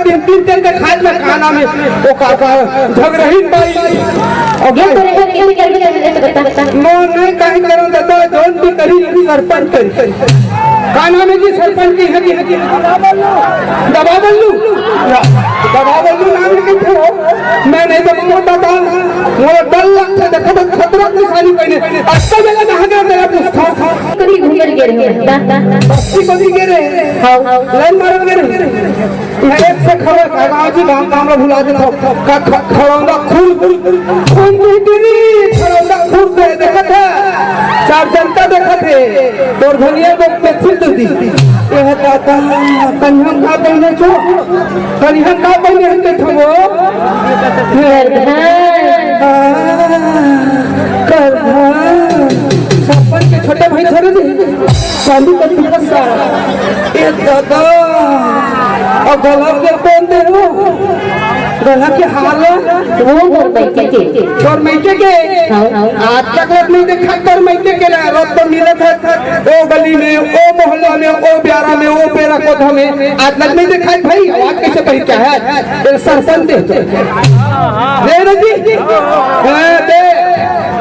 तीन तीन दिन के खाद में खाना में वो काका झगड़ही पाई अब ये नो नहीं कहीं करो दादा जोन भी करी सरपंच करी खाना में जी सरपंच की है दबा बल्लू नाम लिखे हो मैं नहीं तो मोटा था मोर डर लगता देखो तो खतरा निशानी पहने अच्छा जगह जहां गया मेरा पुस्तक कभी घूमर गिरे बस्ती कभी गिरे लाइन मार गिरे मैं एक से खड़ा गांव जी गांव में भुला देता का खड़ौंदा खून गिरी खड़ौंदा खून से देखा था चार जनता देखा थे और धनिया को पेचिल दी यह दाता कन्हम का पहने छो कन्हम का पहने हते ठगो सरपंच के छोटे भाई छोड़े थे चांदी का टुकड़ा सारा ये दादा और गला के कौन दे हो गला के हाल वो गौरमैके के आज तक लोग नहीं देखा गौरमैके के रोज तो मिले थे ओ गली में ओ मोहल्ला में ओ ब्यारा में ओ पेरा कोठा में आज तक नहीं देखा भाई आवाज कैसे कही क्या है सरपंच दे जी दे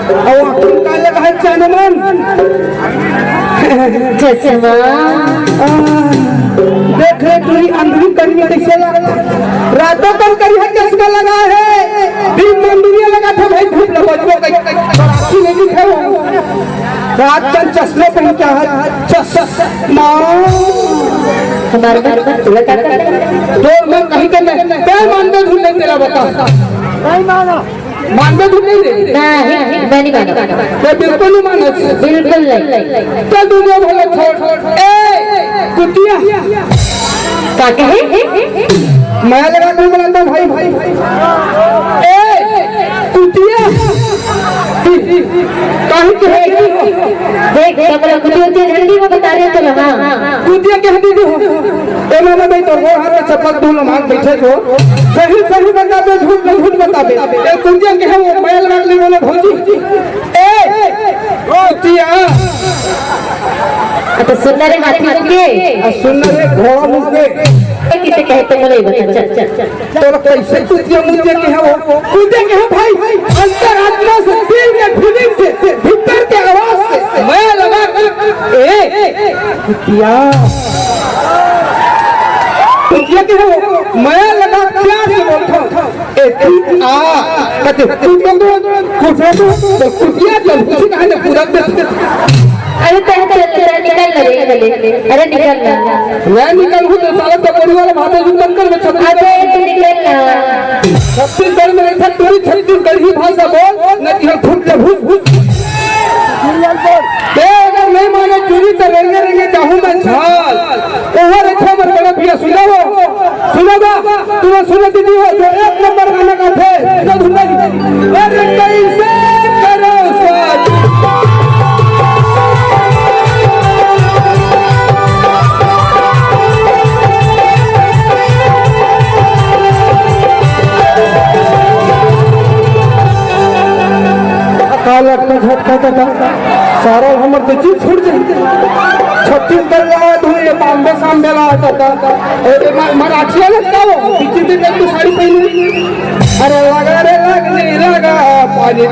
और का लगा है चैनमन देख ले पूरी अंदरूनी कड़ी कैसे लगा रातों कम करी है चश्मा लगा है दिन मंदिर लगा था भाई धूप लगो बराती नहीं दिखे रात कल चश्मे पहन क्या है चश्मा हमारे दो मैं कहीं के मैं मानते धूप नहीं तेरा बता नहीं माना मानते धूप नहीं दे मैं नहीं माना मैं बिल्कुल नहीं माना बिल्कुल नहीं चल दुनिया भले छोड़ ए कुतिया क्या कहे मैं लगा दूं बनाता भाई भाई ए कुतिया कहीं कहे देख कमला कुतिया जल्दी वो बता रहे चलो हां कुतिया कह दी हो ए मामा भाई तो वो हाथ चपक दूं मांग बैठे हो सही सही बता दे झूठ बता दे ए कुतिया कहे वो बैल रख ले बोले भौजी ए कुतिया तो सुनना रे हाथी के सुनना रे घोड़ा मुझे किसे कहते बोले बता चल तो कैसे कुतिया मुझे कहे वो कुतिया कहे भाई अंतरात्मा से दिल के फीलिंग से भीतर के आवाज से मैं लगा ए कुतिया कहे वो मैं लगा प्यार से बोलता ए तू आ कहते तू तो कुतिया जब उसी कहा ने पूरा अरे निकल लगे अरे निकल मैं निकल हूँ तो साला तो परिवार भाते जंगल में छत्तीसगढ़ में ऐसा पूरी छत्तीसगढ़ ही भाषा बोल न कि हम भूत अगर नहीं माने चूरी तो रेंगे चाहूँ मैं झाल ओवर अच्छा मत बड़ा भैया सुनोगा तुम्हें सुनो दीदी हो जो एक नंबर गाना का थे अरे कैसे करो सारा हमर तो जीत छूट जाए छत्तीसगढ़ लगा धुए बॉम्बे सामने लगा मराठिया लगता हो पीछे दिन तू साड़ी पहनी अरे लगा रे लगने लगा पानी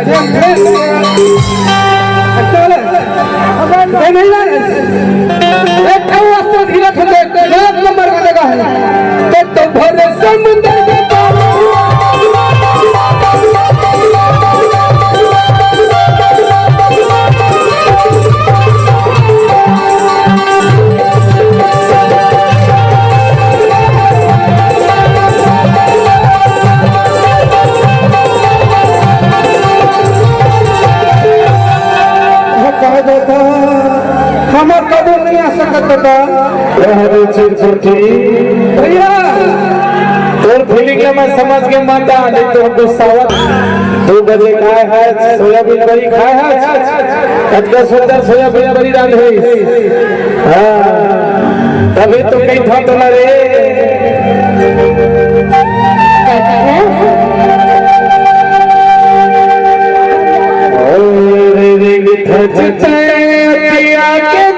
नहीं लगा धीरे एक नंबर का लगा है तो भरे समुद्र हमार कबूल नहीं आ सकता भैया तोर फीलिंग के मैं समझ के मानता नहीं तो गुस्सा दो बजे खाए है सोयाबीन बड़ी खाए है कच्चा सुंदर सोयाबीन बड़ी डाल है तभी तो कहीं था तो ना रे के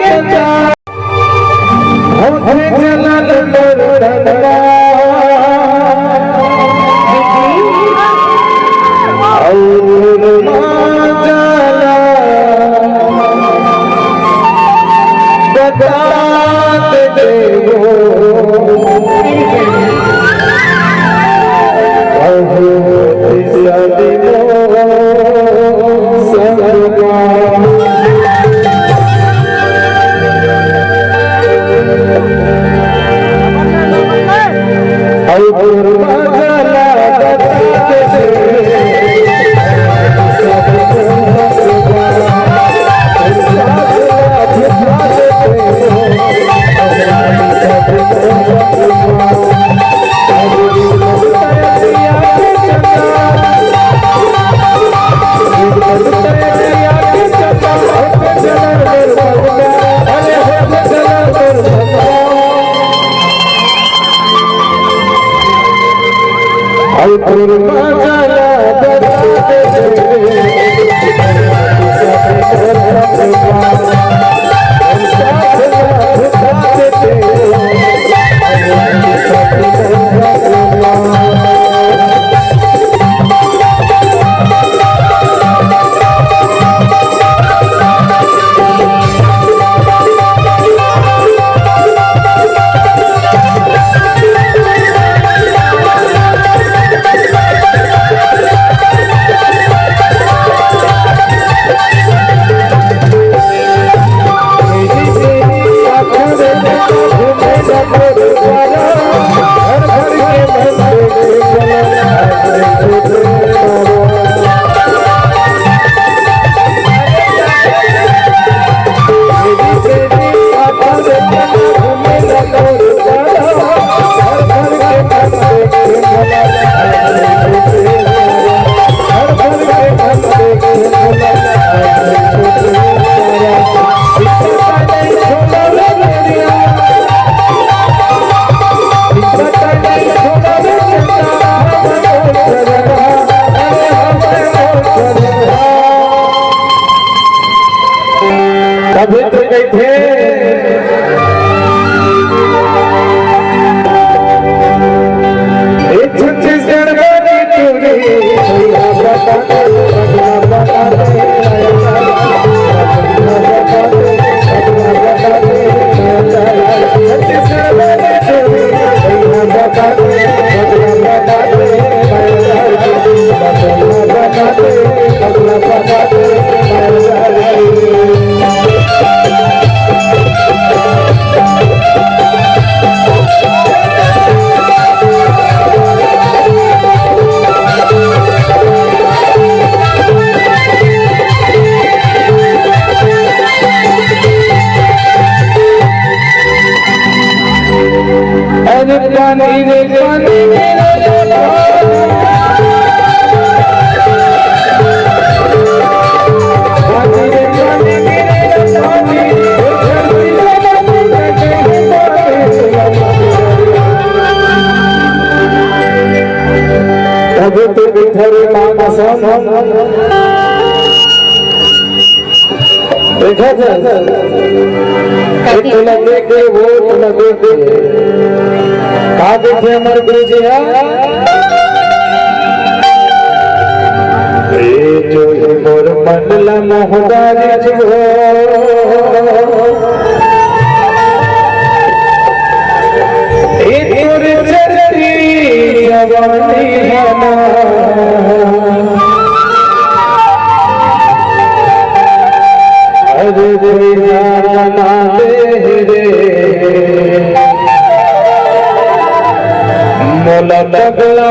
देखा लगे के वोट लगे के का देखे हमारे गुरु जी जो मोर मंडला मोहदारी जो मोला तगला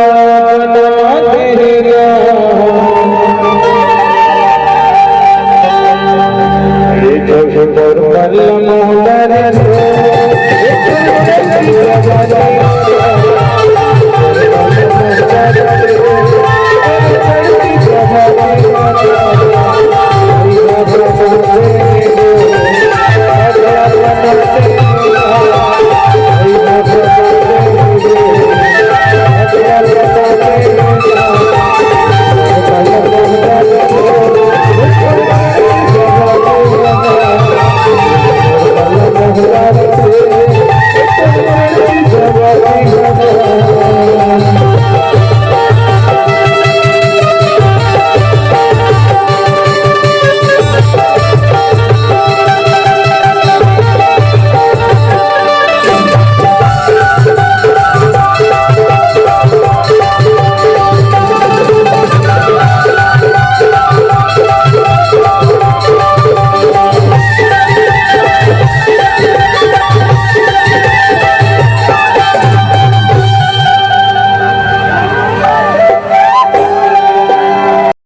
जो